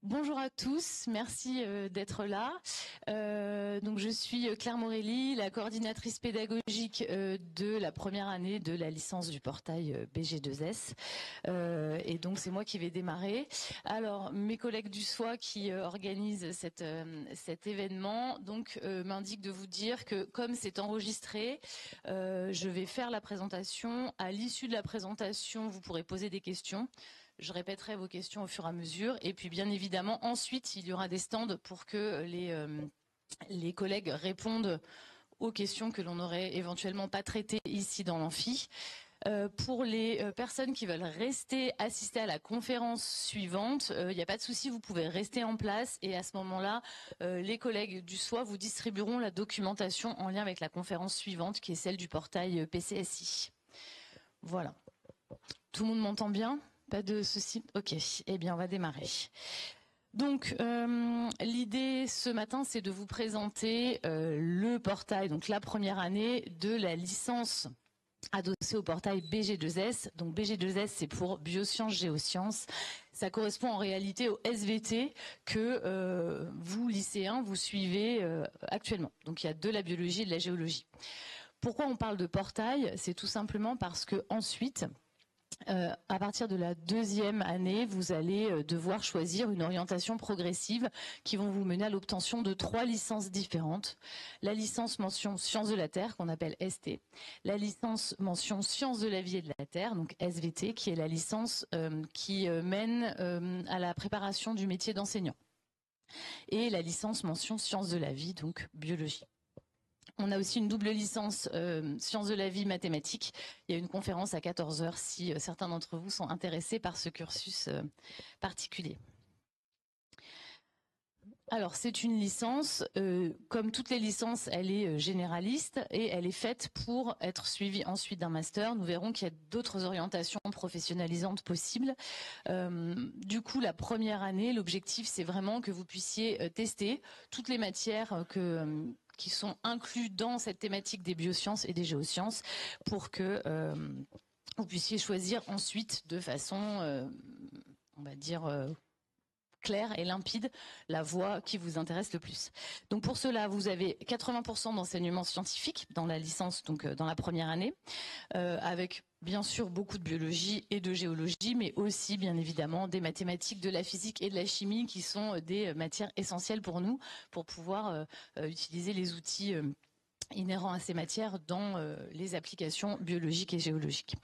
Bonjour à tous, merci d'être là. Donc je suis Claire Morelli, la coordinatrice pédagogique de la première année de la licence du portail BG2S. Et donc c'est moi qui vais démarrer. Alors mes collègues du SOI qui organisent cet événement m'indiquent de vous dire que comme c'est enregistré, je vais faire la présentation. À l'issue de la présentation, vous pourrez poser des questions. Je répéterai vos questions au fur et à mesure. Et puis, bien évidemment, ensuite, il y aura des stands pour que les collègues répondent aux questions que l'on n'aurait éventuellement pas traitées ici dans l'amphi. Pour les personnes qui veulent rester assister à la conférence suivante, il n'y a pas de souci, vous pouvez rester en place et à ce moment-là, les collègues du SOI vous distribueront la documentation en lien avec la conférence suivante qui est celle du portail PCSI. Voilà. Tout le monde m'entend bien ? Pas de souci. Ok, eh bien on va démarrer. Donc l'idée ce matin, c'est de vous présenter le portail, donc la première année de la licence adossée au portail BG2S. Donc BG2S, c'est pour Biosciences, Géosciences. Ça correspond en réalité au SVT que vous, lycéens, vous suivez actuellement. Donc il y a de la biologie et de la géologie. Pourquoi on parle de portail? C'est tout simplement parce que ensuite, à partir de la deuxième année, vous allez devoir choisir une orientation progressive qui vont vous mener à l'obtention de 3 licences différentes. La licence mention sciences de la Terre, qu'on appelle ST. La licence mention sciences de la vie et de la Terre, donc SVT, qui est la licence qui mène à la préparation du métier d'enseignant. Et la licence mention sciences de la vie, donc biologie. On a aussi une double licence sciences de la vie mathématiques. Il y a une conférence à 14h si certains d'entre vous sont intéressés par ce cursus particulier. Alors c'est une licence, comme toutes les licences, elle est généraliste et elle est faite pour être suivie ensuite d'un master. Nous verrons qu'il y a d'autres orientations professionnalisantes possibles. Du coup, la première année, l'objectif c'est vraiment que vous puissiez tester toutes les matières qui sont inclus dans cette thématique des biosciences et des géosciences pour que vous puissiez choisir ensuite de façon, on va dire, claire et limpide la voie qui vous intéresse le plus. Donc pour cela, vous avez 80% d'enseignement scientifique dans la licence, donc dans la première année, avec bien sûr beaucoup de biologie et de géologie, mais aussi bien évidemment des mathématiques, de la physique et de la chimie qui sont des matières essentielles pour nous pour pouvoir utiliser les outils inhérents à ces matières dans les applications biologiques et géologiques.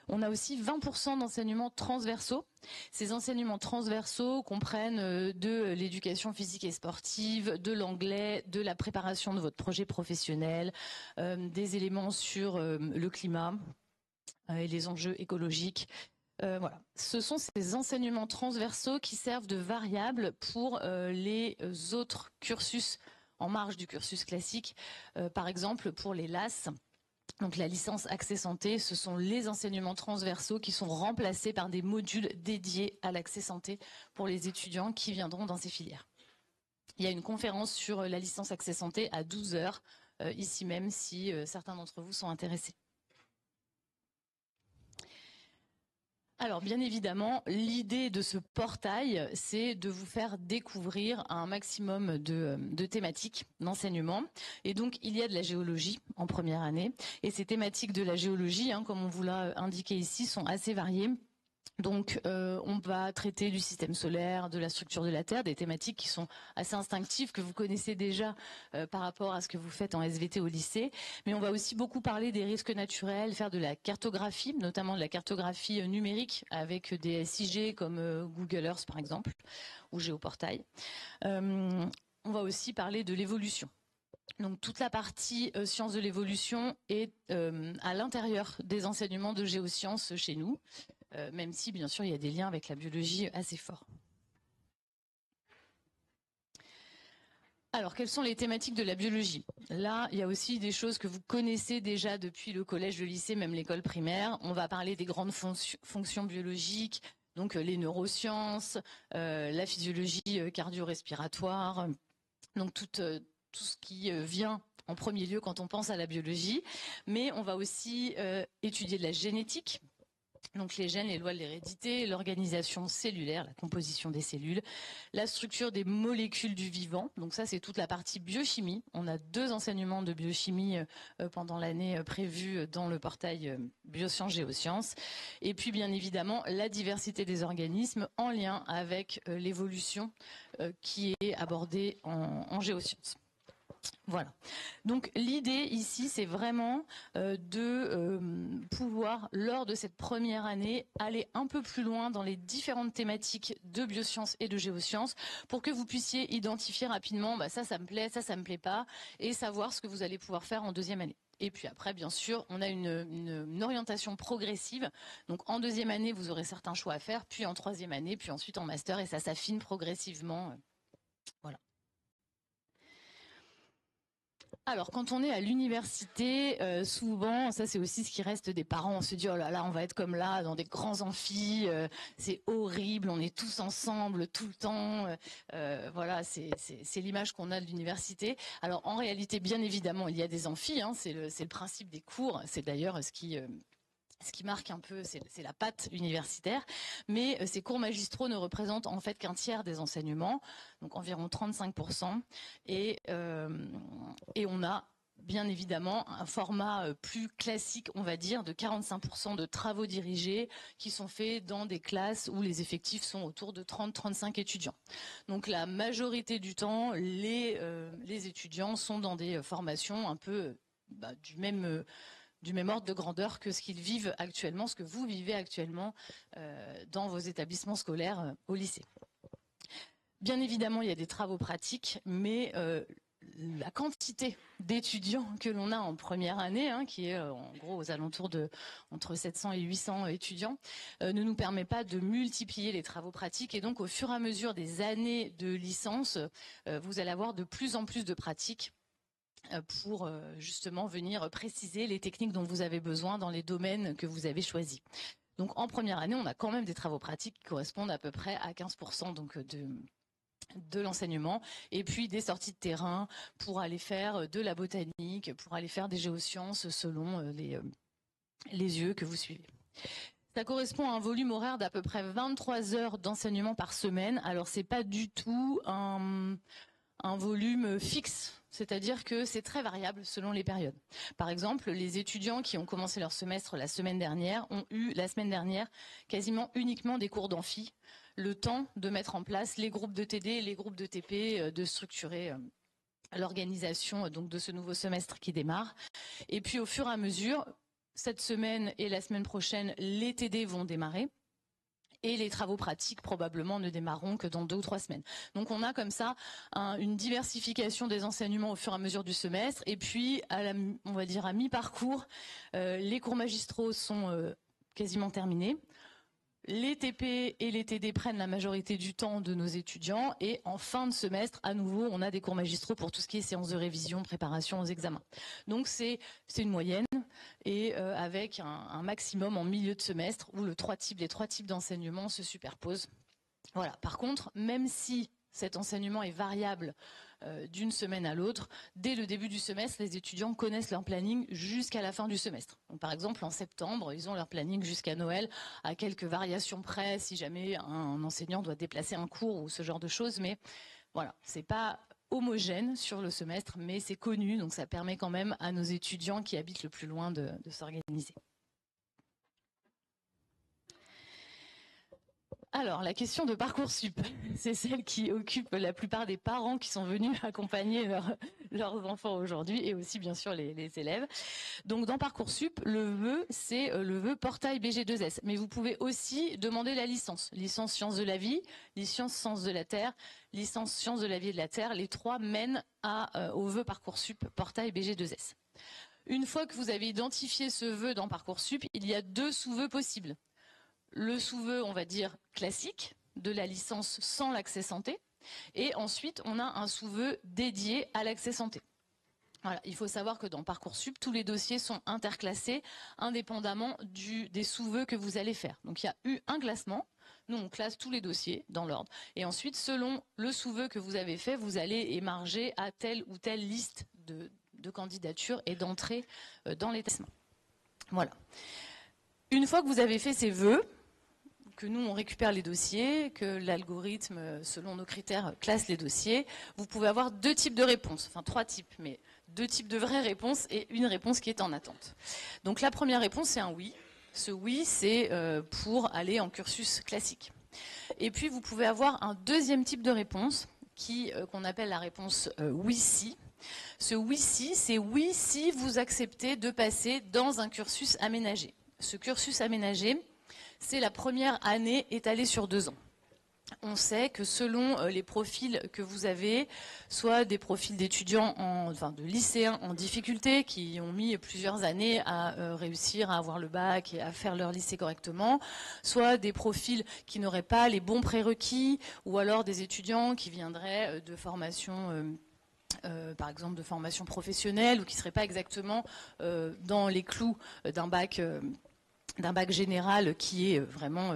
On a aussi 20% d'enseignements transversaux. Ces enseignements transversaux comprennent de l'éducation physique et sportive, de l'anglais, de la préparation de votre projet professionnel, des éléments sur le climat et les enjeux écologiques. Voilà. Ce sont ces enseignements transversaux qui servent de variables pour les autres cursus en marge du cursus classique. Par exemple, pour les LAS, donc la licence accès santé, ce sont les enseignements transversaux qui sont remplacés par des modules dédiés à l'accès santé pour les étudiants qui viendront dans ces filières. Il y a une conférence sur la licence accès santé à 12h, ici même, si certains d'entre vous sont intéressés. Alors bien évidemment, l'idée de ce portail, c'est de vous faire découvrir un maximum de thématiques d'enseignement. Et donc il y a de la géologie en première année. Et ces thématiques de la géologie, comme on vous l'a indiqué ici, sont assez variées. Donc on va traiter du système solaire, de la structure de la Terre, des thématiques qui sont assez instinctives, que vous connaissez déjà par rapport à ce que vous faites en SVT au lycée. Mais on va aussi beaucoup parler des risques naturels, faire de la cartographie, notamment de la cartographie numérique avec des SIG comme Google Earth par exemple, ou Géoportail. On va aussi parler de l'évolution. Donc toute la partie sciences de l'évolution est à l'intérieur des enseignements de géosciences chez nous. Même si, bien sûr, il y a des liens avec la biologie assez forts. Alors, quelles sont les thématiques de la biologie? Là, il y a aussi des choses que vous connaissez déjà depuis le collège, le lycée, même l'école primaire. On va parler des grandes fonctions biologiques, donc les neurosciences, la physiologie cardio-respiratoire, donc tout ce qui vient en premier lieu quand on pense à la biologie. Mais on va aussi étudier de la génétique, Donc les gènes, les lois de l'hérédité, l'organisation cellulaire, la composition des cellules, la structure des molécules du vivant. Donc ça, c'est toute la partie biochimie. On a 2 enseignements de biochimie pendant l'année prévue dans le portail Biosciences Géosciences. Et puis bien évidemment, la diversité des organismes en lien avec l'évolution qui est abordée en géosciences. Voilà. Donc l'idée ici, c'est vraiment de pouvoir, lors de cette première année, aller un peu plus loin dans les différentes thématiques de biosciences et de géosciences pour que vous puissiez identifier rapidement, ça me plaît, ça me plaît pas, et savoir ce que vous allez pouvoir faire en deuxième année. Et puis après, bien sûr, on a une orientation progressive. Donc en deuxième année, vous aurez certains choix à faire, puis en troisième année, puis ensuite en master, et ça s'affine progressivement. Voilà. Alors, quand on est à l'université, souvent, ça c'est aussi ce qui reste des parents, on se dit, oh là là, on va être comme là, dans des grands amphis, c'est horrible, on est tous ensemble, tout le temps. Voilà, c'est l'image qu'on a de l'université. Alors, en réalité, bien évidemment, il y a des amphis, hein, c'est le principe des cours, c'est d'ailleurs ce qui marque un peu, c'est la patte universitaire, mais ces cours magistraux ne représentent en fait qu'un tiers des enseignements, donc environ 35%, et on a bien évidemment un format plus classique, on va dire, de 45% de travaux dirigés qui sont faits dans des classes où les effectifs sont autour de 30-35 étudiants. Donc la majorité du temps, les étudiants sont dans des formations un peu du même ordre de grandeur que ce qu'ils vivent actuellement, ce que vous vivez actuellement dans vos établissements scolaires au lycée. Bien évidemment, il y a des travaux pratiques, mais la quantité d'étudiants que l'on a en première année, qui est en gros aux alentours de entre 700 et 800 étudiants, ne nous permet pas de multiplier les travaux pratiques. Et donc, au fur et à mesure des années de licence, vous allez avoir de plus en plus de pratiques pour justement venir préciser les techniques dont vous avez besoin dans les domaines que vous avez choisis. Donc en première année, on a quand même des travaux pratiques qui correspondent à peu près à 15% donc de l'enseignement, et puis des sorties de terrain pour aller faire de la botanique, pour aller faire des géosciences selon les yeux que vous suivez. Ça correspond à un volume horaire d'à peu près 23 heures d'enseignement par semaine. Alors c'est pas du tout un volume fixe, c'est-à-dire que c'est très variable selon les périodes. Par exemple, les étudiants qui ont commencé leur semestre la semaine dernière ont eu la semaine dernière quasiment uniquement des cours d'amphi, le temps de mettre en place les groupes de TD, les groupes de TP, de structurer l'organisation donc de ce nouveau semestre qui démarre. Et puis au fur et à mesure, cette semaine et la semaine prochaine, les TD vont démarrer. Et les travaux pratiques probablement ne démarreront que dans 2 ou 3 semaines. Donc on a comme ça une diversification des enseignements au fur et à mesure du semestre. Et puis, on va dire à mi-parcours, les cours magistraux sont quasiment terminés. Les TP et les TD prennent la majorité du temps de nos étudiants. Et en fin de semestre, à nouveau, on a des cours magistraux pour tout ce qui est séances de révision, préparation aux examens. Donc c'est une moyenne. Et avec un maximum en milieu de semestre où les 3 types d'enseignements se superposent. Voilà. Par contre, même si cet enseignement est variable d'une semaine à l'autre, dès le début du semestre, les étudiants connaissent leur planning jusqu'à la fin du semestre. Donc, par exemple, en septembre, ils ont leur planning jusqu'à Noël, à quelques variations près, si jamais un enseignant doit déplacer un cours ou ce genre de choses. Mais voilà, c'est pas homogène sur le semestre, mais c'est connu, donc ça permet quand même à nos étudiants qui habitent le plus loin de s'organiser. Alors, la question de Parcoursup, c'est celle qui occupe la plupart des parents qui sont venus accompagner leurs enfants aujourd'hui, et aussi bien sûr les élèves. Donc dans Parcoursup, le vœu, c'est le vœu portail BG2S. Mais vous pouvez aussi demander la licence. Licence sciences de la vie, licence sciences de la terre, licence sciences de la vie et de la terre. Les 3 mènent au vœu Parcoursup portail BG2S. Une fois que vous avez identifié ce vœu dans Parcoursup, il y a 2 sous-vœux possibles. Le sous-vœu, on va dire, classique, de la licence sans l'accès santé. Et ensuite, on a un sous-vœu dédié à l'accès santé. Voilà, il faut savoir que dans Parcoursup, tous les dossiers sont interclassés indépendamment des sous-vœux que vous allez faire. Donc il y a eu un classement. Nous, on classe tous les dossiers dans l'ordre. Et ensuite, selon le sous-vœu que vous avez fait, vous allez émarger à telle ou telle liste de candidatures et d'entrées dans l'établissement. Voilà. Une fois que vous avez fait ces vœux, que nous on récupère les dossiers, que l'algorithme, selon nos critères, classe les dossiers, vous pouvez avoir deux types de réponses, enfin 3 types, mais 2 types de vraies réponses et une réponse qui est en attente. Donc la première réponse, c'est un oui. Ce oui, c'est pour aller en cursus classique. Et puis vous pouvez avoir un deuxième type de réponse qu'on appelle la réponse oui-si. Ce oui-si, c'est oui si vous acceptez de passer dans un cursus aménagé. Ce cursus aménagé, c'est la première année étalée sur 2 ans. On sait que selon les profils que vous avez, soit des profils d'étudiants, enfin de lycéens en difficulté, qui ont mis plusieurs années à réussir à avoir le bac et à faire leur lycée correctement, soit des profils qui n'auraient pas les bons prérequis, ou alors des étudiants qui viendraient de formation par exemple de formation professionnelle, ou qui ne seraient pas exactement dans les clous d'un bac général qui est vraiment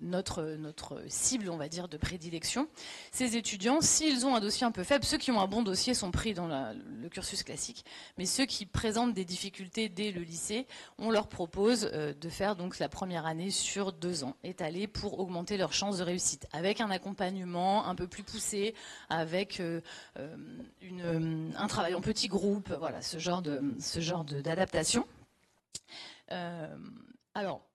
notre cible, on va dire, de prédilection. Ces étudiants, s'ils ont un dossier un peu faible, ceux qui ont un bon dossier sont pris dans le cursus classique, mais ceux qui présentent des difficultés dès le lycée, on leur propose de faire donc la première année sur 2 ans, étalée pour augmenter leurs chances de réussite, avec un accompagnement un peu plus poussé, avec un travail en petit groupe, voilà, ce genre d'adaptation. Alors,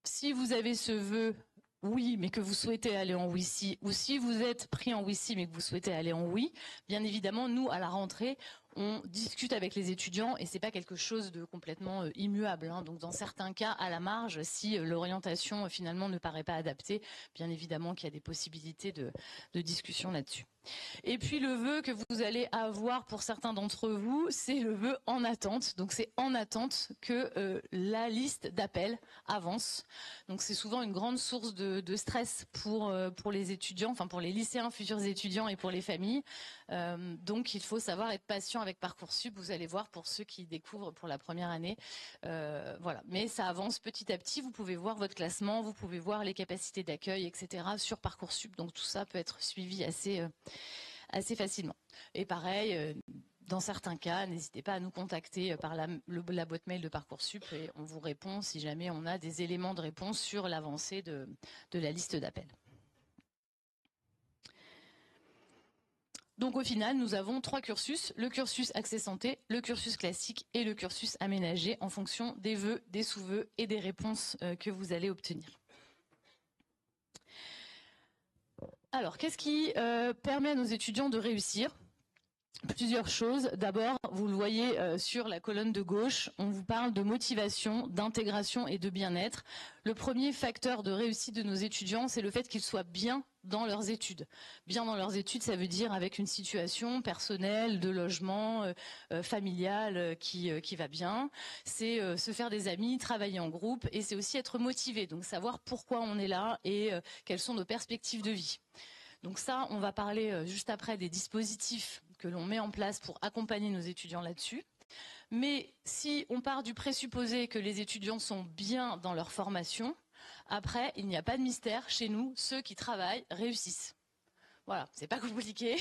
si vous avez ce vœu oui, mais que vous souhaitez aller en oui-si, ou si vous êtes pris en oui-si, mais que vous souhaitez aller en oui, bien évidemment, nous, à la rentrée, on discute avec les étudiants et c'est pas quelque chose de complètement immuable. Hein. Donc, dans certains cas, à la marge, si l'orientation finalement ne paraît pas adaptée, bien évidemment qu'il y a des possibilités de discussion là-dessus. Et puis le vœu que vous allez avoir pour certains d'entre vous, c'est le vœu en attente. Donc c'est en attente que la liste d'appels avance. Donc c'est souvent une grande source de stress pour les étudiants, enfin pour les lycéens, futurs étudiants et pour les familles. Donc il faut savoir être patient avec Parcoursup. Vous allez voir pour ceux qui découvrent pour la première année. Voilà. Mais ça avance petit à petit. Vous pouvez voir votre classement, vous pouvez voir les capacités d'accueil, etc. sur Parcoursup. Donc tout ça peut être suivi assez facilement. Et pareil, dans certains cas, n'hésitez pas à nous contacter par la boîte mail de Parcoursup et on vous répond si jamais on a des éléments de réponse sur l'avancée de la liste d'appels. Donc au final, nous avons 3 cursus, le cursus Accès Santé, le cursus classique et le cursus aménagé en fonction des vœux, des sous-vœux et des réponses que vous allez obtenir. Alors, qu'est-ce qui permet à nos étudiants de réussir ? Plusieurs choses. D'abord, vous le voyez sur la colonne de gauche, on vous parle de motivation, d'intégration et de bien-être. Le premier facteur de réussite de nos étudiants, c'est le fait qu'ils soient bien dans leurs études. Bien dans leurs études, ça veut dire avec une situation personnelle, de logement, familiale qui va bien. C'est se faire des amis, travailler en groupe et c'est aussi être motivé. Donc savoir pourquoi on est là et quelles sont nos perspectives de vie. Donc ça, on va parler juste après des dispositifs que l'on met en place pour accompagner nos étudiants là-dessus. Mais si on part du présupposé que les étudiants sont bien dans leur formation, après, il n'y a pas de mystère. Chez nous, ceux qui travaillent réussissent. Voilà, c'est pas compliqué,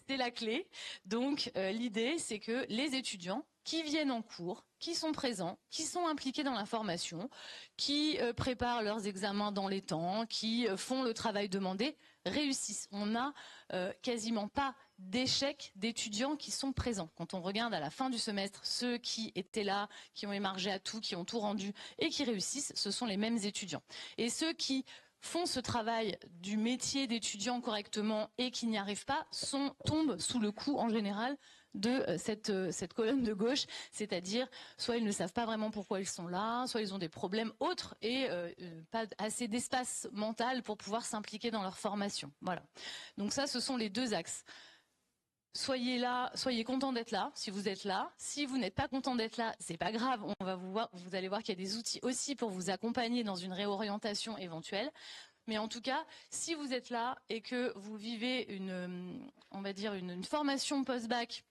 c'est la clé. Donc l'idée, c'est que les étudiants qui viennent en cours, qui sont présents, qui sont impliqués dans la formation, qui préparent leurs examens dans les temps, qui font le travail demandé, réussissent. On n'a quasiment pas d'échecs d'étudiants qui sont présents. Quand on regarde à la fin du semestre, ceux qui étaient là, qui ont émargé à tout, qui ont tout rendu et qui réussissent, ce sont les mêmes étudiants. Et ceux qui font ce travail du métier d'étudiant correctement et qui n'y arrivent pas tombent sous le coup en général de cette colonne de gauche, c'est-à-dire soit ils ne savent pas vraiment pourquoi ils sont là, soit ils ont des problèmes autres et pas assez d'espace mental pour pouvoir s'impliquer dans leur formation. Voilà. Donc ça, ce sont les 2 axes. Soyez là, soyez content d'être là, si vous êtes là. Si vous n'êtes pas content d'être là, c'est pas grave, vous allez voir qu'il y a des outils aussi pour vous accompagner dans une réorientation éventuelle. Mais en tout cas, si vous êtes là et que vous vivez on va dire une formation post-bac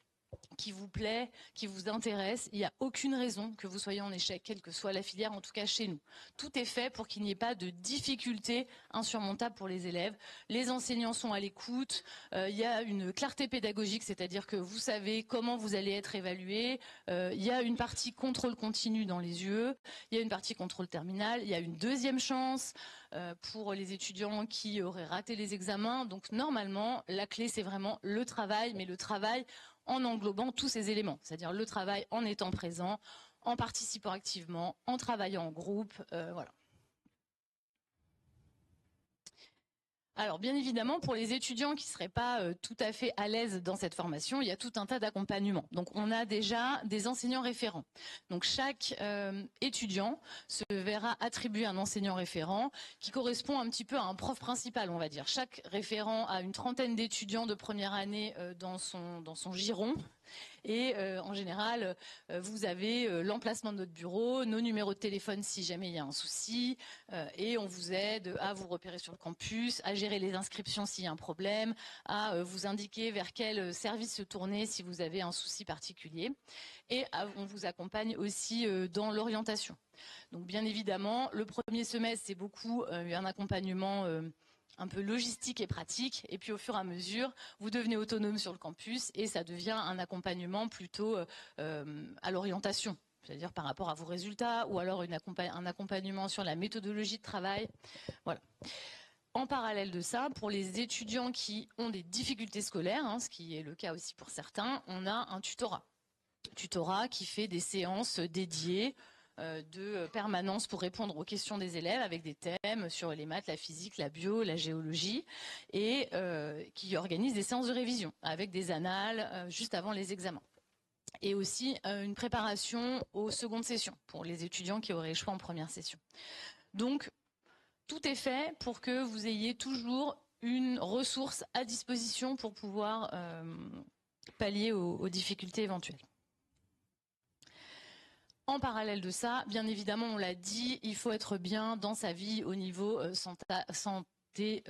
qui vous plaît, qui vous intéresse, il n'y a aucune raison que vous soyez en échec, quelle que soit la filière, en tout cas chez nous. Tout est fait pour qu'il n'y ait pas de difficultés insurmontables pour les élèves. Les enseignants sont à l'écoute, il y a une clarté pédagogique, c'est-à-dire que vous savez comment vous allez être évalué, il y a une partie contrôle continu dans les UE, il y a une partie contrôle terminal, il y a une deuxième chance pour les étudiants qui auraient raté les examens. Donc normalement, la clé c'est vraiment le travail, mais le travail en englobant tous ces éléments, c'est-à-dire le travail en étant présent, en participant activement, en travaillant en groupe, voilà. Alors bien évidemment, pour les étudiants qui ne seraient pas tout à fait à l'aise dans cette formation, il y a tout un tas d'accompagnements. Donc on a déjà des enseignants référents. Donc chaque étudiant se verra attribuer un enseignant référent qui correspond un petit peu à un prof principal, on va dire. Chaque référent a une trentaine d'étudiants de première année dans son giron. Et en général, vous avez l'emplacement de notre bureau, nos numéros de téléphone si jamais il y a un souci, et on vous aide à vous repérer sur le campus, à gérer les inscriptions s'il y a un problème, à vous indiquer vers quel service se tourner si vous avez un souci particulier. Et on vous accompagne aussi dans l'orientation. Donc bien évidemment, le premier semestre, c'est beaucoup un accompagnement un peu logistique et pratique, et puis au fur et à mesure, vous devenez autonome sur le campus et ça devient un accompagnement plutôt à l'orientation, c'est-à-dire par rapport à vos résultats, ou alors un accompagnement sur la méthodologie de travail. Voilà. En parallèle de ça, pour les étudiants qui ont des difficultés scolaires, ce qui est le cas aussi pour certains, on a un tutorat. Tutorat qui fait des séances dédiées de permanence pour répondre aux questions des élèves avec des thèmes sur les maths, la physique, la bio, la géologie, et qui organise des séances de révision avec des annales juste avant les examens. Et aussi une préparation aux secondes sessions pour les étudiants qui auraient échoué en première session. Donc, tout est fait pour que vous ayez toujours une ressource à disposition pour pouvoir pallier aux difficultés éventuelles. En parallèle de ça, bien évidemment, on l'a dit, il faut être bien dans sa vie au niveau santé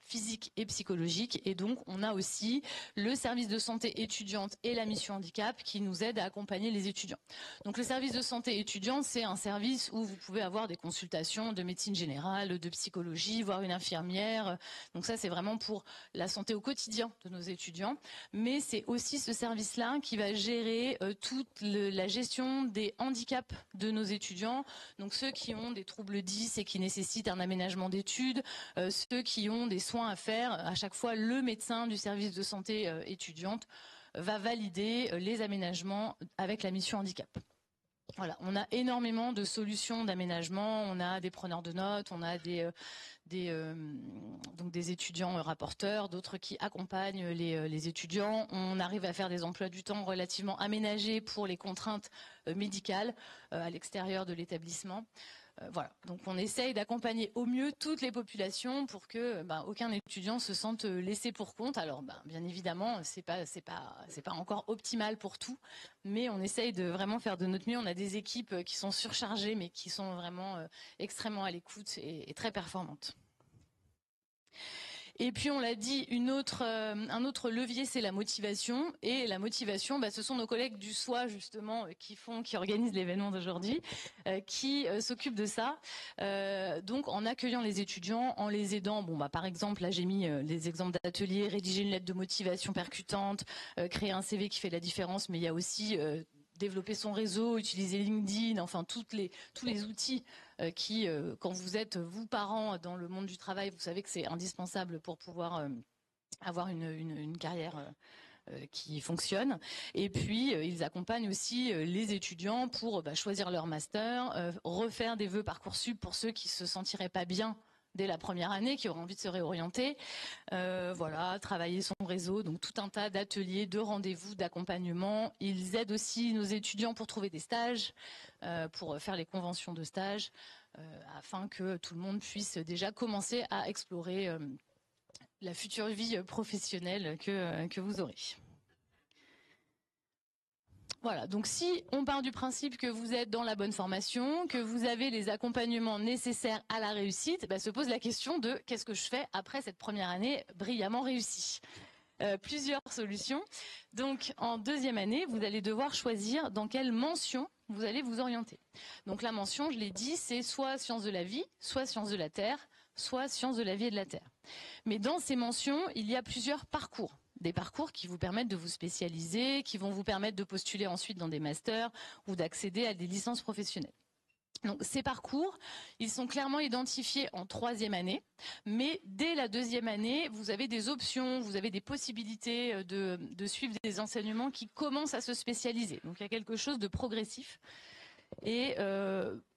physique et psychologique. Et donc, on a aussi le service de santé étudiante et la mission handicap qui nous aident à accompagner les étudiants. Donc, le service de santé étudiante, c'est un service où vous pouvez avoir des consultations de médecine générale, de psychologie, voire une infirmière. Donc ça, c'est vraiment pour la santé au quotidien de nos étudiants. Mais c'est aussi ce service-là qui va gérer toute la gestion des handicaps de nos étudiants. Donc ceux qui ont des troubles 10 et qui nécessitent un aménagement d'études, ceux qui ont des soins à faire, à chaque fois le médecin du service de santé étudiante va valider les aménagements avec la mission handicap. Voilà, on a énormément de solutions d'aménagement, on a des preneurs de notes, on a donc des étudiants rapporteurs, d'autres qui accompagnent les étudiants. On arrive à faire des emplois du temps relativement aménagés pour les contraintes médicales à l'extérieur de l'établissement. Voilà, donc on essaye d'accompagner au mieux toutes les populations pour que aucun étudiant se sente laissé pour compte. Alors bien évidemment, c'est pas encore optimal pour tout, mais on essaye de vraiment faire de notre mieux. On a des équipes qui sont surchargées, mais qui sont vraiment extrêmement à l'écoute et très performantes. Et puis on l'a dit, un autre levier, c'est la motivation. Et la motivation, ce sont nos collègues du SOA justement qui organisent l'événement d'aujourd'hui, qui s'occupent de ça. Donc en accueillant les étudiants, en les aidant. Par exemple, là j'ai mis les exemples d'ateliers, rédiger une lettre de motivation percutante, créer un CV qui fait la différence, mais il y a aussi développer son réseau, utiliser LinkedIn, enfin tous les outils qui, quand vous êtes, vous, parents, dans le monde du travail, vous savez que c'est indispensable pour pouvoir avoir une carrière qui fonctionne. Et puis, ils accompagnent aussi les étudiants pour choisir leur master, refaire des vœux Parcoursup pour ceux qui se sentiraient pas bien dès la première année, qui auraient envie de se réorienter, voilà, travailler son réseau, donc tout un tas d'ateliers, de rendez-vous, d'accompagnement. Ils aident aussi nos étudiants pour trouver des stages, pour faire les conventions de stage, afin que tout le monde puisse déjà commencer à explorer la future vie professionnelle que vous aurez. Voilà, donc si on part du principe que vous êtes dans la bonne formation, que vous avez les accompagnements nécessaires à la réussite, se pose la question de qu'est-ce que je fais après cette première année brillamment réussie. plusieurs solutions. Donc, en deuxième année, vous allez devoir choisir dans quelle mention vous allez vous orienter. Donc, la mention, je l'ai dit, c'est soit sciences de la vie, soit sciences de la Terre, soit sciences de la vie et de la Terre. Mais dans ces mentions, il y a plusieurs parcours. Des parcours qui vous permettent de vous spécialiser, qui vont vous permettre de postuler ensuite dans des masters ou d'accéder à des licences professionnelles. Donc, ces parcours, ils sont clairement identifiés en troisième année, mais dès la deuxième année, vous avez des options, vous avez des possibilités de suivre des enseignements qui commencent à se spécialiser. Donc, il y a quelque chose de progressif. Et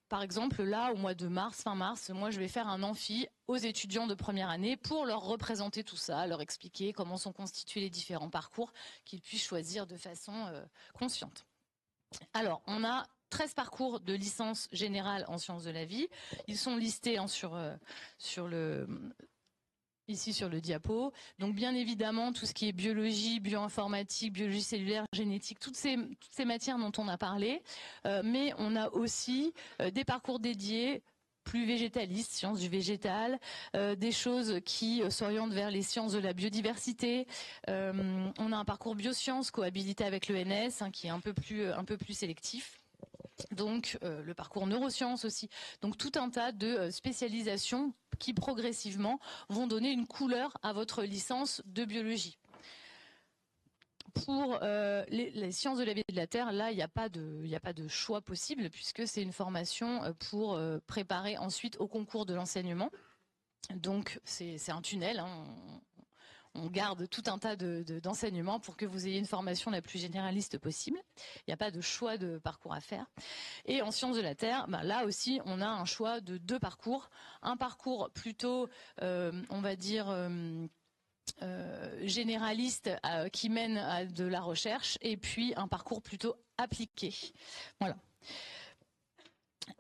par exemple, là, au mois de mars, fin mars, moi, je vais faire un amphi aux étudiants de première année pour leur représenter tout ça, leur expliquer comment sont constitués les différents parcours, qu'ils puissent choisir de façon consciente. Alors, on a 13 parcours de licence générale en sciences de la vie. Ils sont listés ici sur le diapo. Donc bien évidemment, tout ce qui est biologie, bioinformatique, biologie cellulaire, génétique, toutes ces matières dont on a parlé. Mais on a aussi des parcours dédiés plus végétalistes, sciences du végétal, des choses qui s'orientent vers les sciences de la biodiversité. On a un parcours biosciences cohabilité avec l'ENS, qui est un peu plus sélectif. Donc le parcours neurosciences aussi. Donc tout un tas de spécialisations qui progressivement vont donner une couleur à votre licence de biologie. Pour les sciences de la vie et de la Terre, là, il n'y a pas de choix possible puisque c'est une formation pour préparer ensuite au concours de l'enseignement. Donc c'est un tunnel, hein. On garde tout un tas d'enseignements pour que vous ayez une formation la plus généraliste possible. Il n'y a pas de choix de parcours à faire. Et en sciences de la Terre, là aussi, on a un choix de deux parcours. Un parcours plutôt, on va dire, généraliste qui mène à de la recherche, et puis un parcours plutôt appliqué. Voilà.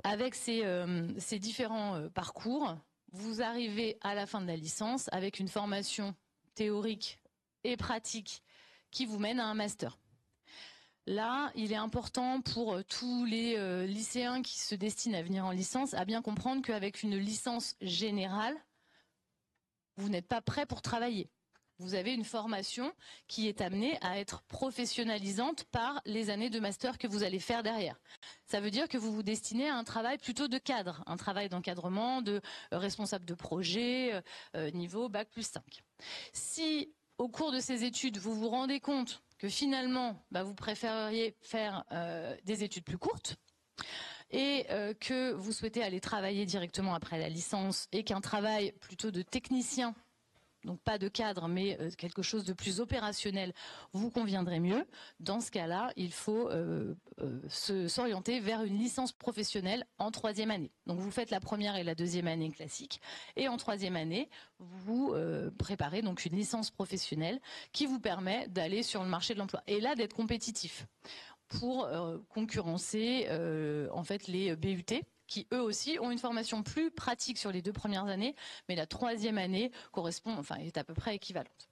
Avec ces différents parcours, vous arrivez à la fin de la licence avec une formation théorique et pratique qui vous mène à un master. Là, il est important pour tous les lycéens qui se destinent à venir en licence à bien comprendre qu'avec une licence générale, vous n'êtes pas prêt pour travailler. Vous avez une formation qui est amenée à être professionnalisante par les années de master que vous allez faire derrière. Ça veut dire que vous vous destinez à un travail plutôt de cadre, un travail d'encadrement, de responsable de projet, niveau Bac+5. Si, au cours de ces études, vous vous rendez compte que finalement, vous préféreriez faire des études plus courtes, et que vous souhaitez aller travailler directement après la licence, et qu'un travail plutôt de technicien, donc pas de cadre, mais quelque chose de plus opérationnel, vous conviendrait mieux. Dans ce cas-là, il faut s'orienter vers une licence professionnelle en troisième année. Donc vous faites la première et la deuxième année classique, et en troisième année, vous préparez donc une licence professionnelle qui vous permet d'aller sur le marché de l'emploi, et là d'être compétitif pour concurrencer en fait les BUT, qui eux aussi ont une formation plus pratique sur les 2 premières années, mais la troisième année est à peu près équivalente.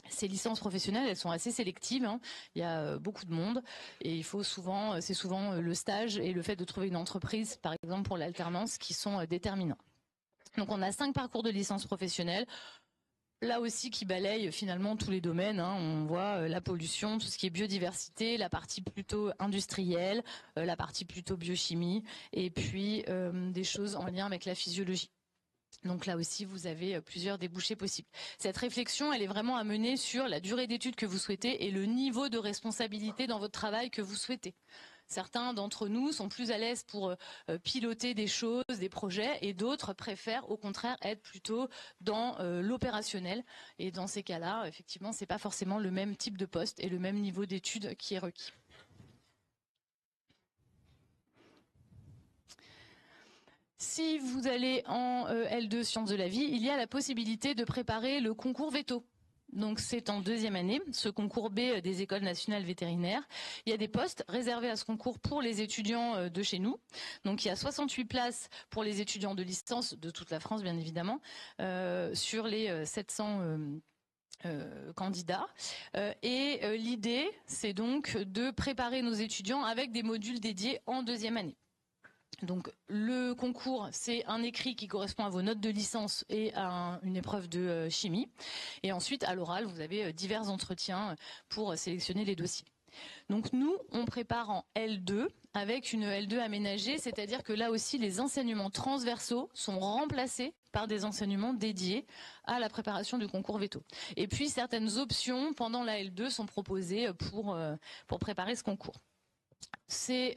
Ces licences professionnelles, elles sont assez sélectives, hein. Il y a beaucoup de monde et c'est souvent le stage et le fait de trouver une entreprise, par exemple pour l'alternance, qui sont déterminants. Donc on a 5 parcours de licence professionnelle. Là aussi qui balaye finalement tous les domaines, hein. On voit la pollution, tout ce qui est biodiversité, la partie plutôt industrielle, la partie plutôt biochimie, et puis des choses en lien avec la physiologie. Donc là aussi, vous avez plusieurs débouchés possibles. Cette réflexion, elle est vraiment à mener sur la durée d'études que vous souhaitez et le niveau de responsabilité dans votre travail que vous souhaitez. Certains d'entre nous sont plus à l'aise pour piloter des choses, des projets, et d'autres préfèrent au contraire être plutôt dans l'opérationnel. Et dans ces cas-là, effectivement, c'est pas forcément le même type de poste et le même niveau d'études qui est requis. Si vous allez en L2 sciences de la vie, il y a la possibilité de préparer le concours veto. Donc c'est en deuxième année, ce concours B des écoles nationales vétérinaires. Il y a des postes réservés à ce concours pour les étudiants de chez nous. Donc il y a 68 places pour les étudiants de licence de toute la France, bien évidemment, sur les 700 candidats. Et l'idée, c'est donc de préparer nos étudiants avec des modules dédiés en deuxième année. Donc le concours, c'est un écrit qui correspond à vos notes de licence et à une épreuve de chimie. Et ensuite, à l'oral, vous avez divers entretiens pour sélectionner les dossiers. Donc nous, on prépare en L2 avec une L2 aménagée, c'est-à-dire que là aussi, les enseignements transversaux sont remplacés par des enseignements dédiés à la préparation du concours veto. Et puis, certaines options pendant la L2 sont proposées pour préparer ce concours. C'est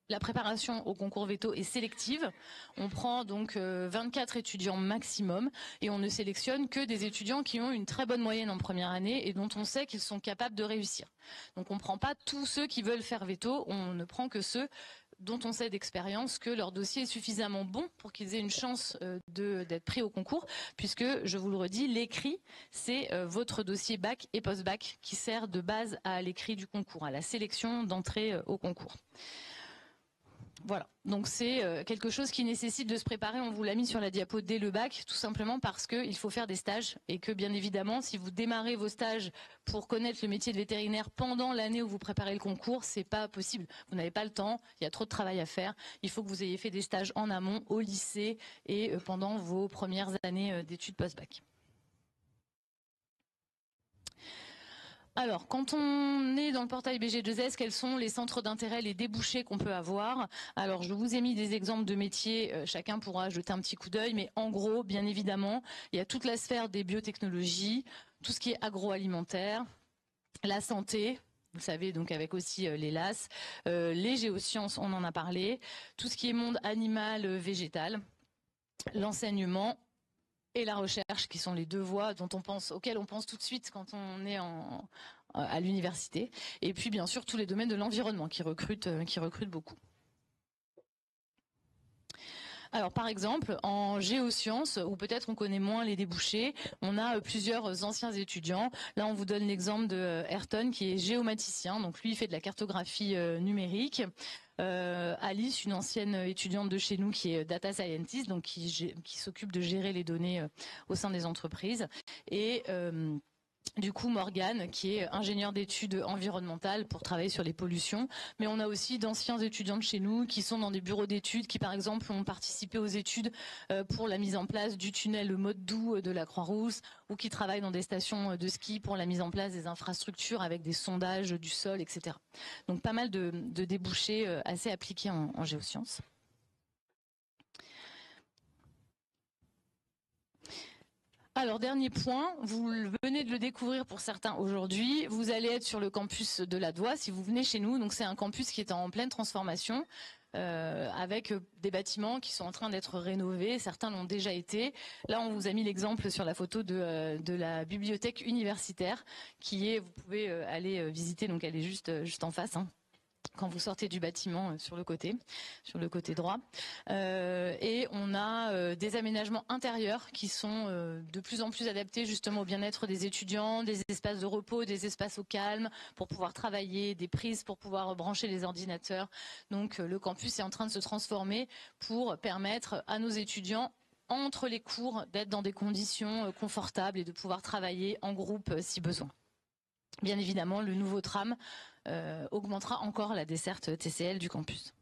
la préparation au concours veto est sélective. On prend donc 24 étudiants maximum et on ne sélectionne que des étudiants qui ont une très bonne moyenne en première année et dont on sait qu'ils sont capables de réussir. Donc on ne prend pas tous ceux qui veulent faire veto, on ne prend que ceux dont on sait d'expérience que leur dossier est suffisamment bon pour qu'ils aient une chance d'être pris au concours, puisque, je vous le redis, l'écrit, c'est votre dossier bac et post-bac qui sert de base à l'écrit du concours, à la sélection d'entrée au concours. Voilà, donc c'est quelque chose qui nécessite de se préparer, on vous l'a mis sur la diapo dès le bac, tout simplement parce qu'il faut faire des stages et que bien évidemment, si vous démarrez vos stages pour connaître le métier de vétérinaire pendant l'année où vous préparez le concours, c'est pas possible. Vous n'avez pas le temps, il y a trop de travail à faire, il faut que vous ayez fait des stages en amont, au lycée et pendant vos premières années d'études post-bac. Alors, quand on est dans le portail BG2S, quels sont les centres d'intérêt, les débouchés qu'on peut avoir? Alors, je vous ai mis des exemples de métiers, chacun pourra jeter un petit coup d'œil, mais en gros, bien évidemment, il y a toute la sphère des biotechnologies, tout ce qui est agroalimentaire, la santé, vous savez, donc avec aussi les LAS, les géosciences, on en a parlé, tout ce qui est monde animal, végétal, l'enseignement, et la recherche, qui sont les deux voies auxquelles on pense tout de suite quand on est à l'université. Et puis, bien sûr, tous les domaines de l'environnement qui recrutent beaucoup. Alors, par exemple, en géosciences, où peut-être on connaît moins les débouchés, on a plusieurs anciens étudiants. Là, on vous donne l'exemple de Ayrton, qui est géomaticien. Donc, lui, il fait de la cartographie numérique. Alice, une ancienne étudiante de chez nous qui est data scientist, donc qui s'occupe de gérer les données au sein des entreprises. Et du coup, Morgane, qui est ingénieur d'études environnementales pour travailler sur les pollutions. Mais on a aussi d'anciens étudiants de chez nous qui sont dans des bureaux d'études, qui par exemple ont participé aux études pour la mise en place du tunnel le mode doux de la Croix-Rousse, ou qui travaillent dans des stations de ski pour la mise en place des infrastructures avec des sondages du sol, etc. Donc pas mal de débouchés assez appliqués en géosciences. Alors, dernier point, vous venez de le découvrir pour certains aujourd'hui, vous allez être sur le campus de la Doua si vous venez chez nous. Donc c'est un campus qui est en pleine transformation avec des bâtiments qui sont en train d'être rénovés, certains l'ont déjà été. Là, on vous a mis l'exemple sur la photo de la bibliothèque universitaire qui est, vous pouvez aller visiter, donc elle est juste en face, hein, quand vous sortez du bâtiment sur le côté droit. Et on a des aménagements intérieurs qui sont de plus en plus adaptés justement au bien-être des étudiants, des espaces de repos, des espaces au calme pour pouvoir travailler, des prises pour pouvoir brancher les ordinateurs. Donc le campus est en train de se transformer pour permettre à nos étudiants entre les cours d'être dans des conditions confortables et de pouvoir travailler en groupe si besoin. Bien évidemment, le nouveau tram augmentera encore la desserte TCL du campus.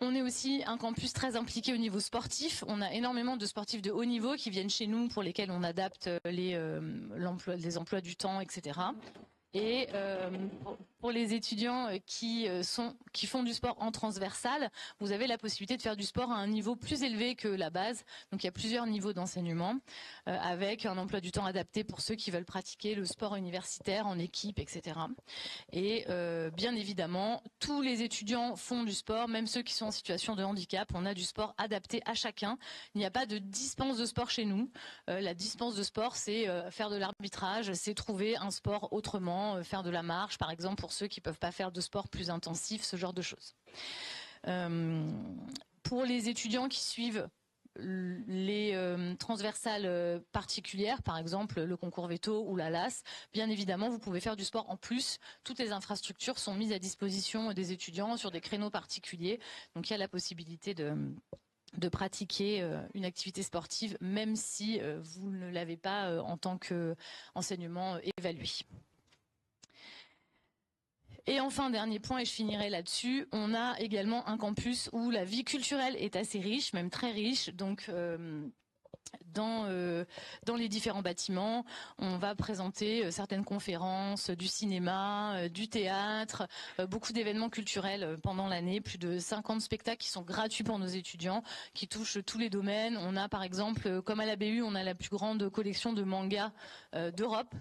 On est aussi un campus très impliqué au niveau sportif. On a énormément de sportifs de haut niveau qui viennent chez nous pour lesquels on adapte les emplois du temps, etc. Et pour les étudiants qui font du sport en transversal, vous avez la possibilité de faire du sport à un niveau plus élevé que la base. Donc il y a plusieurs niveaux d'enseignement avec un emploi du temps adapté pour ceux qui veulent pratiquer le sport universitaire en équipe, etc. Et bien évidemment, tous les étudiants font du sport, même ceux qui sont en situation de handicap. On a du sport adapté à chacun. Il n'y a pas de dispense de sport chez nous. La dispense de sport, c'est faire de l'arbitrage, c'est trouver un sport autrement, faire de la marche, par exemple, pour ceux qui ne peuvent pas faire de sport plus intensif, ce genre de choses. Pour les étudiants qui suivent les transversales particulières, par exemple le concours veto ou la LAS, bien évidemment vous pouvez faire du sport en plus. Toutes les infrastructures sont mises à disposition des étudiants sur des créneaux particuliers, donc il y a la possibilité de pratiquer une activité sportive même si vous ne l'avez pas en tant qu'enseignement évalué. Et enfin, dernier point, et je finirai là-dessus, on a également un campus où la vie culturelle est assez riche, même très riche, donc dans les différents bâtiments, on va présenter certaines conférences, du cinéma, du théâtre, beaucoup d'événements culturels pendant l'année, plus de 50 spectacles qui sont gratuits pour nos étudiants, qui touchent tous les domaines. On a par exemple, comme à la BU, on a la plus grande collection de mangas d'Europe.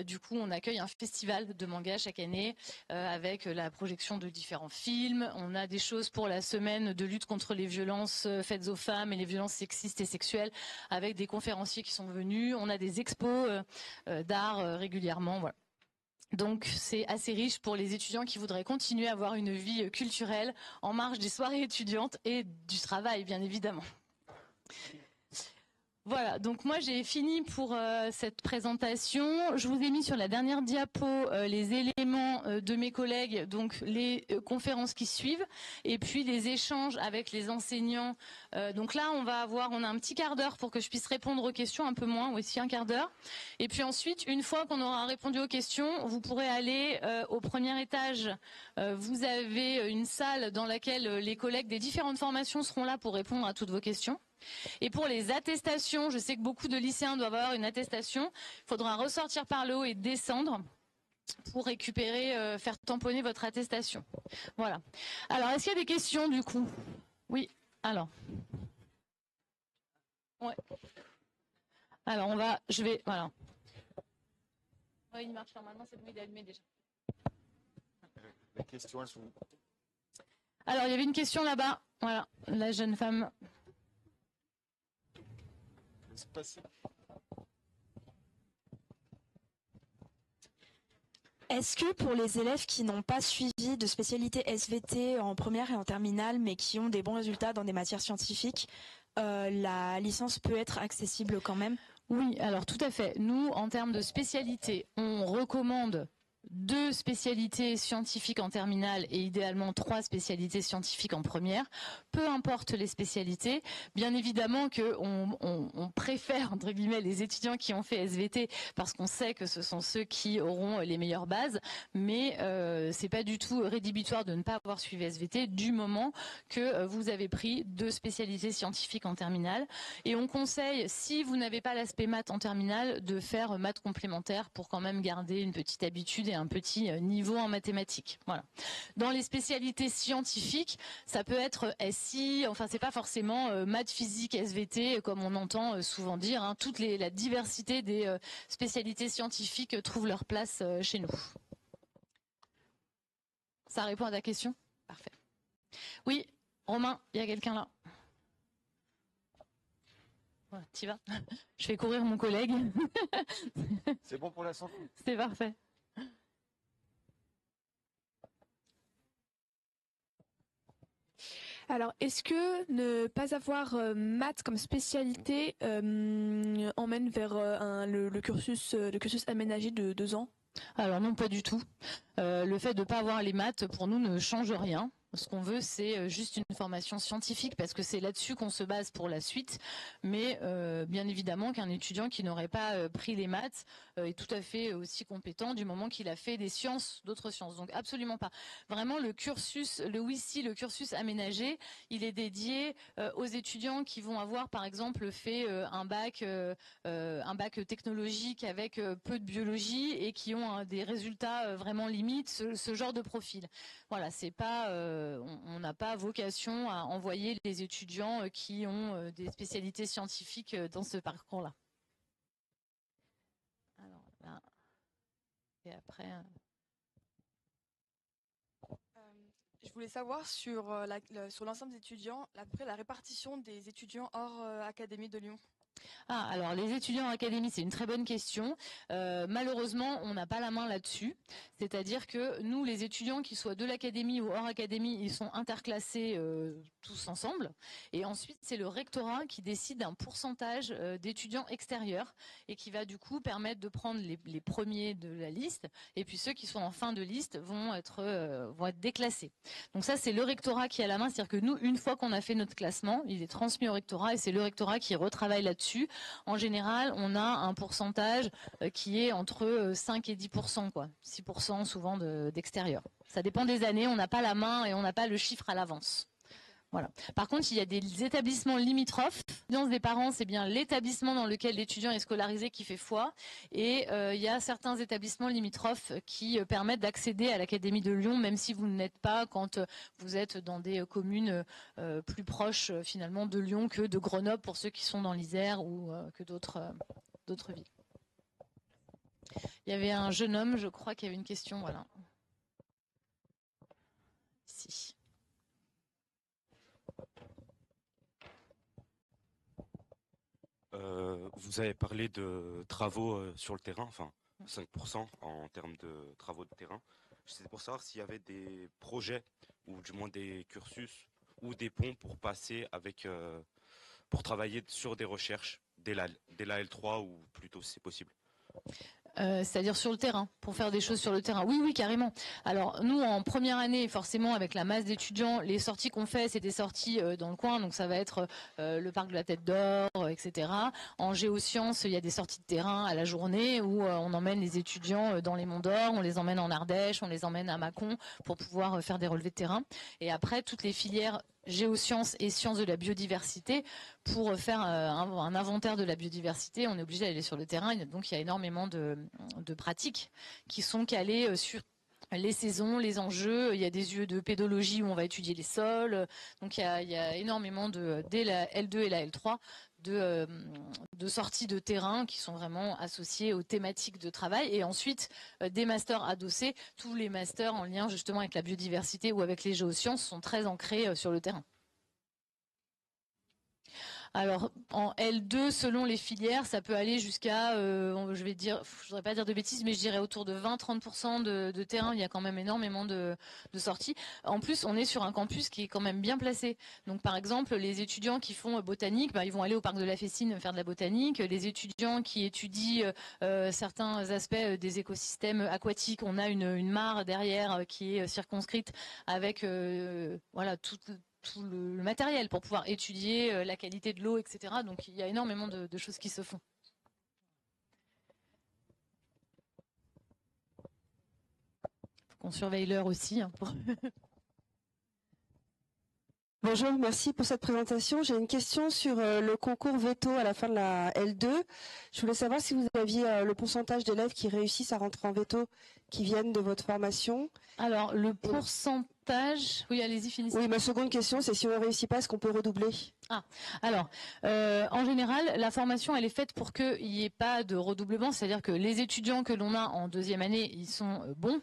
Du coup, on accueille un festival de mangas chaque année avec la projection de différents films. On a des choses pour la semaine de lutte contre les violences faites aux femmes et les violences sexistes et sexuelles, avec des conférenciers qui sont venus. On a des expos d'art régulièrement. Voilà. Donc c'est assez riche pour les étudiants qui voudraient continuer à avoir une vie culturelle en marge des soirées étudiantes et du travail, bien évidemment. Voilà, donc moi j'ai fini pour cette présentation. Je vous ai mis sur la dernière diapo les éléments de mes collègues, donc les conférences qui suivent, et puis les échanges avec les enseignants. Donc là on a un petit quart d'heure pour que je puisse répondre aux questions, un peu moins, aussi un quart d'heure. Et puis ensuite, une fois qu'on aura répondu aux questions, vous pourrez aller au premier étage. Vous avez une salle dans laquelle les collègues des différentes formations seront là pour répondre à toutes vos questions. Et pour les attestations, je sais que beaucoup de lycéens doivent avoir une attestation. Il faudra ressortir par le haut et descendre pour récupérer, faire tamponner votre attestation. Voilà. Alors, est-ce qu'il y a des questions du coup? Oui. Alors. Ouais. Alors, voilà. Ouais, il marche normalement, c'est bon, il est allumé déjà. Les questions, elles sont... Alors, il y avait une question là-bas. Voilà, la jeune femme. Est-ce que pour les élèves qui n'ont pas suivi de spécialité SVT en première et en terminale, mais qui ont des bons résultats dans des matières scientifiques, la licence peut être accessible quand même? Oui, alors tout à fait. Nous, en termes de spécialité, on recommande 2 spécialités scientifiques en terminale et idéalement 3 spécialités scientifiques en première. Peu importe les spécialités, bien évidemment qu'on préfère entre guillemets les étudiants qui ont fait SVT parce qu'on sait que ce sont ceux qui auront les meilleures bases, mais c'est pas du tout rédhibitoire de ne pas avoir suivi SVT du moment que vous avez pris 2 spécialités scientifiques en terminale. Et on conseille, si vous n'avez pas l'aspect maths en terminale, de faire maths complémentaires pour quand même garder une petite habitude et un petit niveau en mathématiques. Voilà. Dans les spécialités scientifiques, ça peut être SI, enfin c'est pas forcément maths, physique, SVT comme on entend souvent dire. Hein. La diversité des spécialités scientifiques trouvent leur place chez nous. Ça répond à ta question? Parfait. Oui, Romain, il y a quelqu'un là. Voilà, t'y vas. Je fais courir mon collègue. C'est bon pour la santé. C'est parfait. Alors, est-ce que ne pas avoir maths comme spécialité emmène vers le cursus aménagé de 2 ans? Alors non, pas du tout. Le fait de ne pas avoir les maths, pour nous, ne change rien. Ce qu'on veut, c'est juste une formation scientifique parce que c'est là-dessus qu'on se base pour la suite. Mais bien évidemment qu'un étudiant qui n'aurait pas pris les maths est tout à fait aussi compétent du moment qu'il a fait des sciences, d'autres sciences. Donc absolument pas. Vraiment, le cursus, le WICI, le cursus aménagé, il est dédié aux étudiants qui vont avoir, par exemple, fait un bac technologique avec peu de biologie et qui ont des résultats vraiment limites, ce genre de profil. Voilà, c'est pas, on n'a pas vocation à envoyer les étudiants qui ont des spécialités scientifiques dans ce parcours-là. Alors là, et après. Je voulais savoir sur l'ensemble des étudiants, après la répartition des étudiants hors Académie de Lyon. Ah, alors les étudiants en académie, c'est une très bonne question. Malheureusement, on n'a pas la main là-dessus. C'est-à-dire que nous, les étudiants qui soient de l'académie ou hors académie, ils sont interclassés tous ensemble. Et ensuite, c'est le rectorat qui décide d'un pourcentage d'étudiants extérieurs et qui va du coup permettre de prendre les premiers de la liste. Et puis ceux qui sont en fin de liste vont être déclassés. Donc ça, c'est le rectorat qui a la main. C'est-à-dire que nous, une fois qu'on a fait notre classement, il est transmis au rectorat et c'est le rectorat qui retravaille là-dessus dessus. En général, on a un pourcentage qui est entre 5 et 10%, quoi. 6% souvent d'extérieur. Ça dépend des années, on n'a pas la main et on n'a pas le chiffre à l'avance. Voilà. Par contre, il y a des établissements limitrophes. L'audience des parents, c'est bien l'établissement dans lequel l'étudiant est scolarisé qui fait foi. Et il y a certains établissements limitrophes qui permettent d'accéder à l'Académie de Lyon, même si vous n'êtes pas quand vous êtes dans des communes plus proches finalement de Lyon que de Grenoble pour ceux qui sont dans l'Isère ou que d'autres villes. Il y avait un jeune homme, je crois, qui avait une question. Voilà. Ici. Vous avez parlé de travaux sur le terrain, enfin 5% en termes de travaux de terrain. C'est pour savoir s'il y avait des projets ou du moins des cursus ou des ponts pour passer avec, pour travailler sur des recherches dès la L3 ou plutôt si c'est possible. C'est-à-dire sur le terrain, pour faire des choses sur le terrain. Oui, carrément. Alors nous, en première année, forcément, avec la masse d'étudiants, les sorties qu'on fait, c'est des sorties dans le coin, donc ça va être le parc de la Tête d'Or, etc. En géosciences, il y a des sorties de terrain à la journée où on emmène les étudiants dans les Monts d'Or, on les emmène en Ardèche, on les emmène à Mâcon pour pouvoir faire des relevés de terrain. Et après, toutes les filières géosciences et sciences de la biodiversité, pour faire un inventaire de la biodiversité, on est obligé d'aller sur le terrain. Donc il y a énormément de pratiques qui sont calées sur les saisons, les enjeux. Il y a des yeux de pédologie où on va étudier les sols. Donc il y a énormément dès la L2 et la L3 de sorties de terrain qui sont vraiment associées aux thématiques de travail. Et ensuite, des masters adossés. Tous les masters en lien justement avec la biodiversité ou avec les géosciences sont très ancrés sur le terrain. Alors, en L2, selon les filières, ça peut aller jusqu'à, je voudrais pas dire de bêtises, mais je dirais autour de 20-30% de terrain. Il y a quand même énormément de sorties. En plus, on est sur un campus qui est quand même bien placé. Donc, par exemple, les étudiants qui font botanique, ils vont aller au parc de la Fessine faire de la botanique. Les étudiants qui étudient certains aspects des écosystèmes aquatiques, on a une mare derrière qui est circonscrite avec tout le matériel pour pouvoir étudier la qualité de l'eau, etc. Donc il y a énormément de choses qui se font. Faut qu'on surveille l'heure aussi. Bonjour, merci pour cette présentation. J'ai une question sur le concours veto à la fin de la L2. Je voulais savoir si vous aviez le pourcentage d'élèves qui réussissent à rentrer en veto qui viennent de votre formation. Alors, le pourcentage... Oui, allez-y, finissez. Oui, ma seconde question, c'est si on ne réussit pas, est-ce qu'on peut redoubler ? Alors, en général, la formation, elle est faite pour qu'il n'y ait pas de redoublement, c'est-à-dire que les étudiants que l'on a en deuxième année, ils sont bons.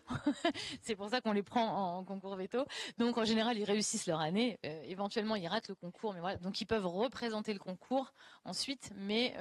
C'est pour ça qu'on les prend en concours veto. Donc, en général, ils réussissent leur année. Éventuellement, ils ratent le concours, mais voilà. Donc, ils peuvent représenter le concours ensuite, mais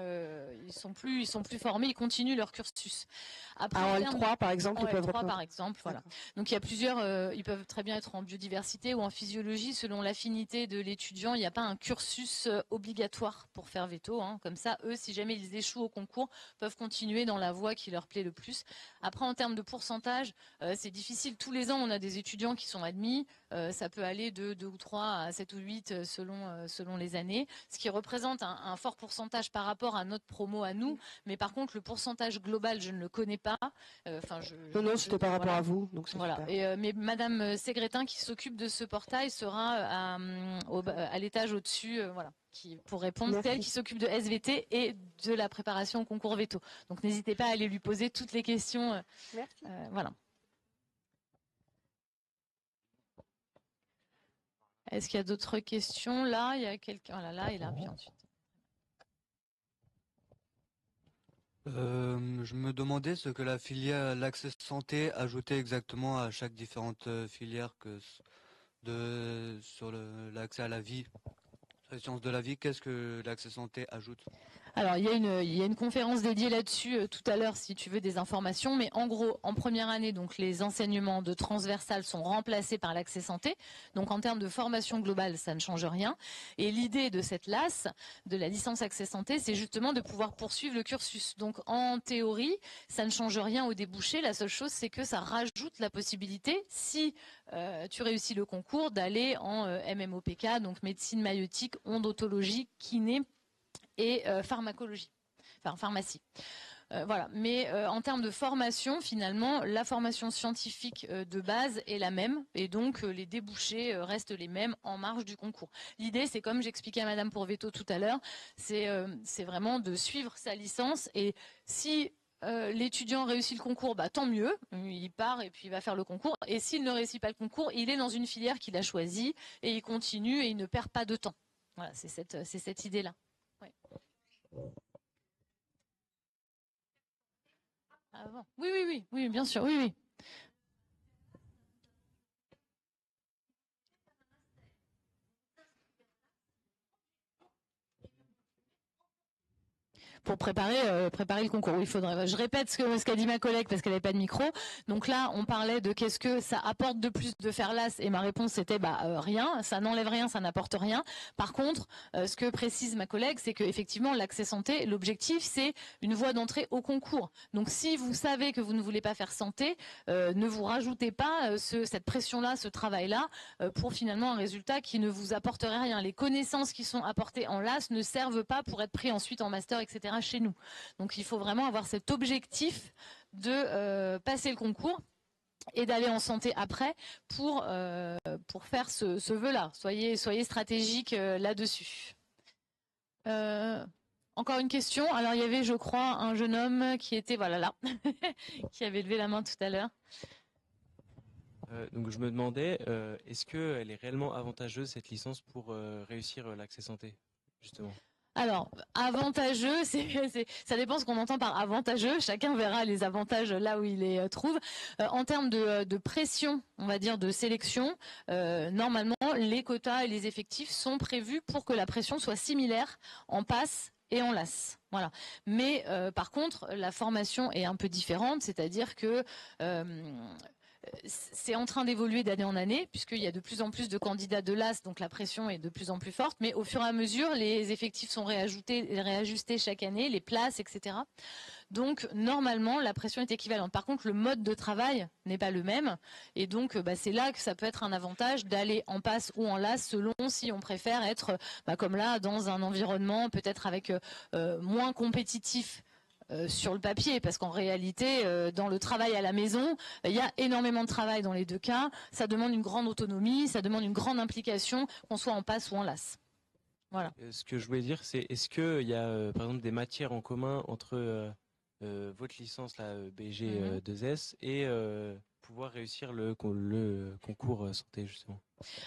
ils sont plus formés, ils continuent leur cursus. Après, en L3, par exemple, ils peuvent L3, par exemple, voilà. Donc, il y a plusieurs, ils peuvent très bien être en biodiversité ou en physiologie, selon l'affinité de l'étudiant. Il n'y a pas un cursus obligatoire pour faire veto. Comme ça, eux, si jamais ils échouent au concours, peuvent continuer dans la voie qui leur plaît le plus. Après, en termes de pourcentage, c'est difficile. Tous les ans, on a des étudiants qui sont admis. Ça peut aller de 2 ou 3 à 7 ou 8 selon les années, ce qui représente un fort pourcentage par rapport à notre promo à nous. Mais par contre, le pourcentage global, je ne le connais pas. Non, c'était par rapport à vous. Donc voilà. Mais Madame Ségrétin, qui s'occupe de ce portail, sera à l'étage au-dessus, pour répondre. C'est elle qui s'occupe de SVT et de la préparation au concours veto. Donc n'hésitez pas à aller lui poser toutes les questions. Merci. Voilà. Est-ce qu'il y a d'autres questions? Là, il y a quelqu'un. Là et là, puis ensuite. Je me demandais ce que la filière l'accès santé ajoutait exactement à chaque différente filière sur l'accès à la vie, sur les sciences de la vie. Qu'est-ce que l'accès santé ajoute? Alors, il y a une conférence dédiée là-dessus tout à l'heure, si tu veux des informations. Mais en gros, en première année, donc les enseignements de transversal sont remplacés par l'accès santé. Donc, en termes de formation globale, ça ne change rien. Et l'idée de cette LAS, de la licence accès santé, c'est justement de pouvoir poursuivre le cursus. Donc, en théorie, ça ne change rien au débouché. La seule chose, c'est que ça rajoute la possibilité, si tu réussis le concours, d'aller en MMOPK, donc médecine maïeutique, odontologie, kiné, et pharmacologie, enfin pharmacie. Voilà. Mais en termes de formation, finalement, la formation scientifique de base est la même et donc les débouchés restent les mêmes en marge du concours. L'idée, c'est comme j'expliquais à Madame Pourveto tout à l'heure, c'est vraiment de suivre sa licence et si l'étudiant réussit le concours, bah, tant mieux, il part et puis il va faire le concours. Et s'il ne réussit pas le concours, il est dans une filière qu'il a choisie et il continue et il ne perd pas de temps. Voilà, c'est cette idée-là. Ouais. Avant. Oui, bien sûr, oui. Pour préparer le concours. Il faudrait. Je répète ce qu'a dit ma collègue parce qu'elle n'avait pas de micro. Donc là, on parlait de qu'est-ce que ça apporte de plus de faire l'AS et ma réponse c'était rien. Ça n'enlève rien, ça n'apporte rien. Par contre, ce que précise ma collègue, c'est que effectivement l'accès santé, l'objectif c'est une voie d'entrée au concours. Donc si vous savez que vous ne voulez pas faire santé, ne vous rajoutez pas cette pression-là, ce travail-là, pour finalement un résultat qui ne vous apporterait rien. Les connaissances qui sont apportées en LAS ne servent pas pour être pris ensuite en master, etc. chez nous. Donc il faut vraiment avoir cet objectif de passer le concours et d'aller en santé après pour faire ce vœu-là. Soyez stratégique là-dessus. Encore une question. Alors il y avait, je crois, un jeune homme qui était là, qui avait levé la main tout à l'heure. Donc je me demandais, est-ce qu'elle est réellement avantageuse cette licence pour réussir l'accès santé, justement? Alors, avantageux, ça dépend ce qu'on entend par avantageux. Chacun verra les avantages là où il les trouve. En termes de pression, on va dire de sélection, normalement, les quotas et les effectifs sont prévus pour que la pression soit similaire en PASS et en LAS. Voilà. Mais par contre, la formation est un peu différente, c'est-à-dire que c'est en train d'évoluer d'année en année, puisqu'il y a de plus en plus de candidats de LAS, donc la pression est de plus en plus forte, mais au fur et à mesure, les effectifs sont réajustés chaque année, les places, etc. Donc, normalement, la pression est équivalente. Par contre, le mode de travail n'est pas le même, et donc c'est là que ça peut être un avantage d'aller en PASS ou en LAS, selon si on préfère être, comme là, dans un environnement peut-être avec moins compétitif, sur le papier, parce qu'en réalité, dans le travail à la maison, il y a énormément de travail dans les deux cas. Ça demande une grande autonomie, ça demande une grande implication, qu'on soit en PASS ou en LAS. Voilà. Ce que je voulais dire, c'est est-ce qu'il y a, par exemple, des matières en commun entre votre licence, la BG2S, et pouvoir réussir le concours santé, justement?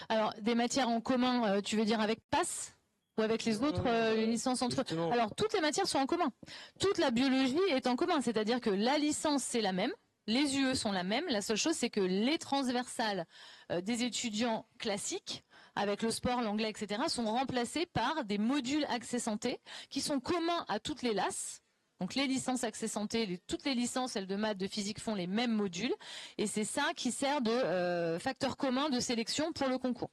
Alors, des matières en commun, tu veux dire avec PASS ? Ou avec les autres licences entre eux. Alors, toutes les matières sont en commun. Toute la biologie est en commun. C'est-à-dire que la licence, c'est la même. Les UE sont la même. La seule chose, c'est que les transversales des étudiants classiques, avec le sport, l'anglais, etc., sont remplacés par des modules accès santé qui sont communs à toutes les LAS. Donc les licences accès santé, toutes les licences, celles de maths, de physique, font les mêmes modules. Et c'est ça qui sert de facteur commun de sélection pour le concours.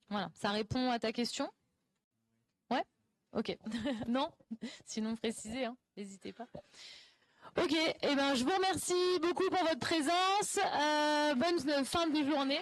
Voilà. Ça répond à ta question ? Ouais, ok. Non, sinon précisez, n'hésitez pas. Ok, je vous remercie beaucoup pour votre présence. Bonne fin de journée.